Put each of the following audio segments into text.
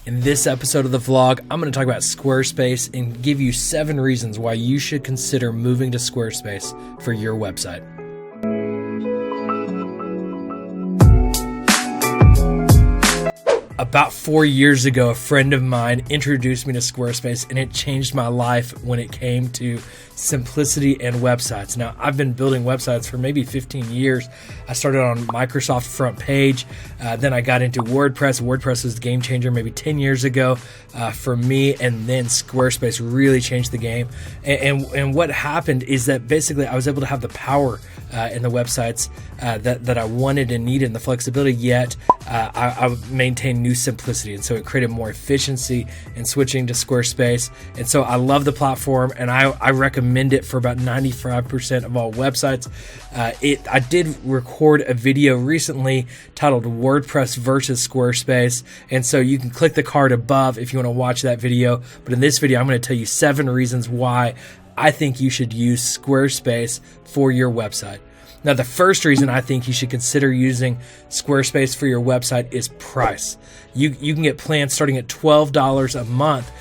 In this episode of the vlog, I'm going to talk about Squarespace and give you 7 reasons why you should consider moving to Squarespace for your website. About 4 years ago, a friend of mine introduced me to Squarespace, and it changed my life when it came to simplicity and websites. Now, I've been building websites for maybe 15 years. I started on Microsoft Front Page, then I got into WordPress. WordPress was the game changer maybe 10 years ago for me, and then Squarespace really changed the game. And what happened is that basically I was able to have the power in the websites that I wanted and needed, and the flexibility, yet I maintained new simplicity. And so it created more efficiency in switching to Squarespace. And so I love the platform, and I recommend it for about 95% of all websites. I did record a video recently titled WordPress versus Squarespace. And so you can click the card above if you want to watch that video. But in this video, I'm going to tell you 7 reasons why I think you should use Squarespace for your website. Now, the first reason I think you should consider using Squarespace for your website is price. You can get plans starting at $12 a month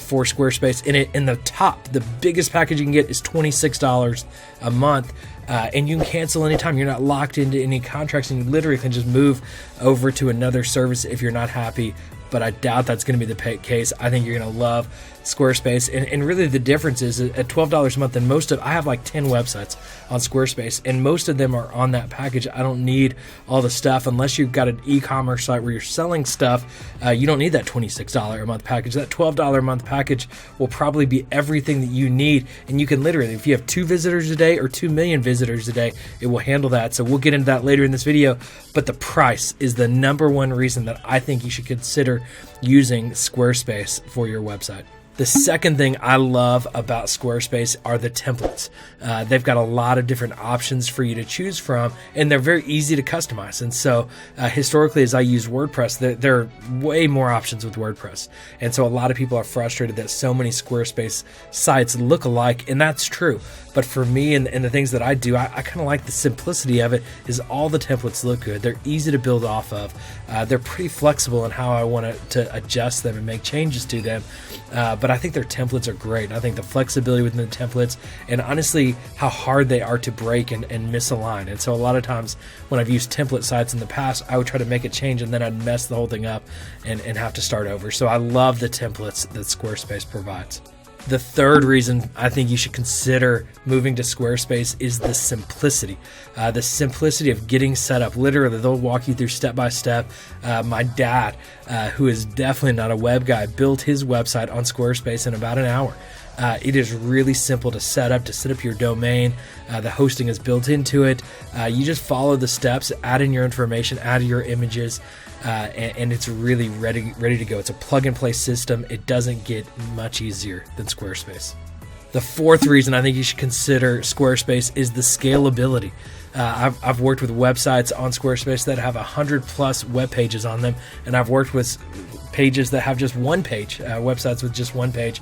for Squarespace. In the top, the biggest package you can get is $26 a month. And you can cancel anytime. You're not locked into any contracts, and you literally can just move over to another service if you're not happy. But I doubt that's going to be the case. I think you're going to love Squarespace. And really the difference is at $12 a month, and I have like 10 websites on Squarespace, and most of them are on that package. I don't need all the stuff unless you've got an e-commerce site where you're selling stuff. You don't need that $26 a month package. That $12 a month package will probably be everything that you need. And you can literally, if you have 2 visitors a day or 2 million visitors a day, it will handle that. So we'll get into that later in this video. But the price is the number one reason that I think you should consider using Squarespace for your website. The second thing I love about Squarespace are the templates. They've got a lot of different options for you to choose from, and they're very easy to customize. And so historically, as I use WordPress, there are way more options with WordPress. And so a lot of people are frustrated that so many Squarespace sites look alike, and that's true. But for me and the things that I do, I kind of like the simplicity of it. Is all the templates look good. They're easy to build off of. They're pretty flexible in how I want to adjust them and make changes to them. But I think their templates are great. I think the flexibility within the templates, and honestly, how hard they are to break and misalign. And so a lot of times when I've used template sites in the past, I would try to make a change and then I'd mess the whole thing up and have to start over. So I love the templates that Squarespace provides. The third reason I think you should consider moving to Squarespace is the simplicity. The simplicity of getting set up. Literally, they'll walk you through step by step. My dad, who is definitely not a web guy, built his website on Squarespace in about an hour. It is really simple to set up your domain. The hosting is built into it. You just follow the steps, add in your information, add your images, and it's really ready to go. It's a plug-and-play system. It doesn't get much easier than Squarespace. The fourth reason I think you should consider Squarespace is the scalability. I've worked with websites on Squarespace that have 100+ web pages on them, and I've worked with pages that have just one page, websites with just one page.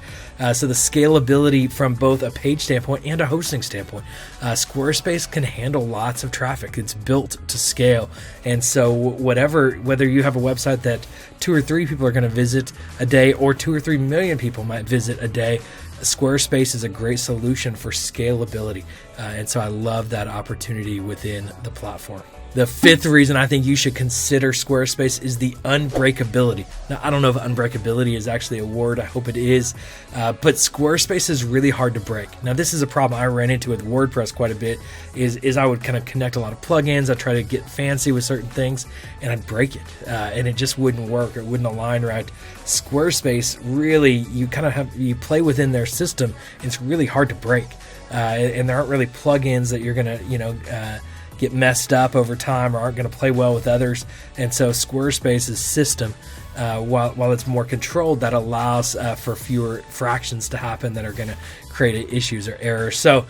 So the scalability from both a page standpoint and a hosting standpoint. Squarespace can handle lots of traffic. It's built to scale. And so whether you have a website that 2 or 3 people are going to visit a day, or 2 or 3 million people might visit a day, Squarespace is a great solution for scalability. And so I love that opportunity within the platform. The fifth reason I think you should consider Squarespace is the unbreakability. Now, I don't know if unbreakability is actually a word. I hope it is. But Squarespace is really hard to break. Now, this is a problem I ran into with WordPress quite a bit, is I would kind of connect a lot of plugins. I'd try to get fancy with certain things, and I'd break it. And it just wouldn't work. It wouldn't align right. Squarespace, really, you play within their system. It's really hard to break. And there aren't really plugins that you're going to, get messed up over time or aren't going to play well with others. And so Squarespace's system, while it's more controlled, that allows for fewer fractions to happen that are going to create issues or errors. So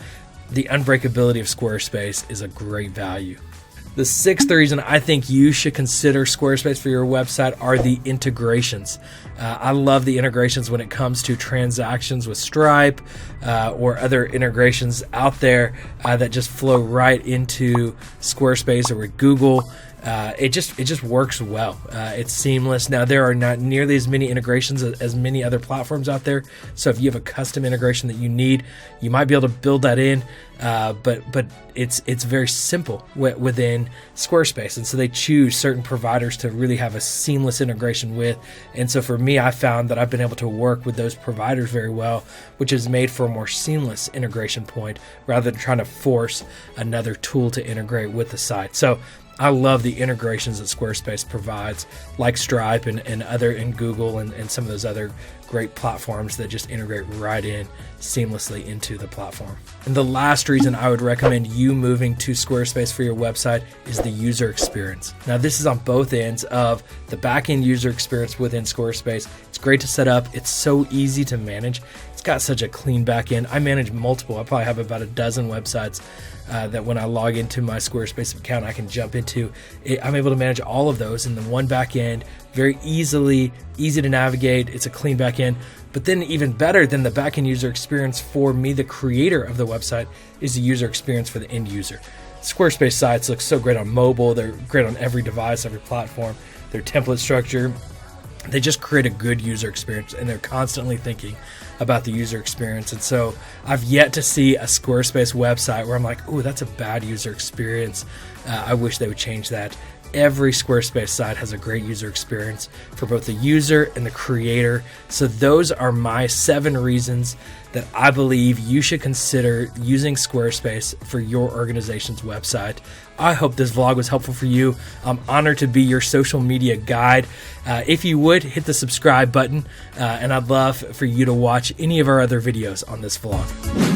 the unbreakability of Squarespace is a great value. The sixth reason I think you should consider Squarespace for your website are the integrations. I love the integrations when it comes to transactions with Stripe or other integrations out there that just flow right into Squarespace or with Google. it just works well. It's seamless. Now, there are not nearly as many integrations as many other platforms out there. So if you have a custom integration that you need, you might be able to build that in. But it's very simple within Squarespace. And so they choose certain providers to really have a seamless integration with. And so for me, I found that I've been able to work with those providers very well, which is made for a more seamless integration point rather than trying to force another tool to integrate with the site. So I love the integrations that Squarespace provides, like Stripe and Google and some of those other great platforms that just integrate right in seamlessly into the platform. And the last reason I would recommend you moving to Squarespace for your website is the user experience. Now, this is on both ends of the back-end user experience within Squarespace. It's great to set up. It's so easy to manage. It's got such a clean back end. I manage multiple. I probably have about a dozen websites that when I log into my Squarespace account, I can jump into it. I'm able to manage all of those in the one back end, very easy to navigate. It's a clean back end. But then even better than the back end user experience for me, the creator of the website, is the user experience for the end user. Squarespace sites look so great on mobile. They're great on every device, every platform. Their template structure, they just create a good user experience, and they're constantly thinking about the user experience. And so I've yet to see a Squarespace website where I'm like, oh, that's a bad user experience. I wish they would change that. Every Squarespace site has a great user experience for both the user and the creator. So those are my 7 reasons that I believe you should consider using Squarespace for your organization's website. I hope this vlog was helpful for you. I'm honored to be your social media guide. If you would, hit the subscribe button, and I'd love for you to watch any of our other videos on this vlog.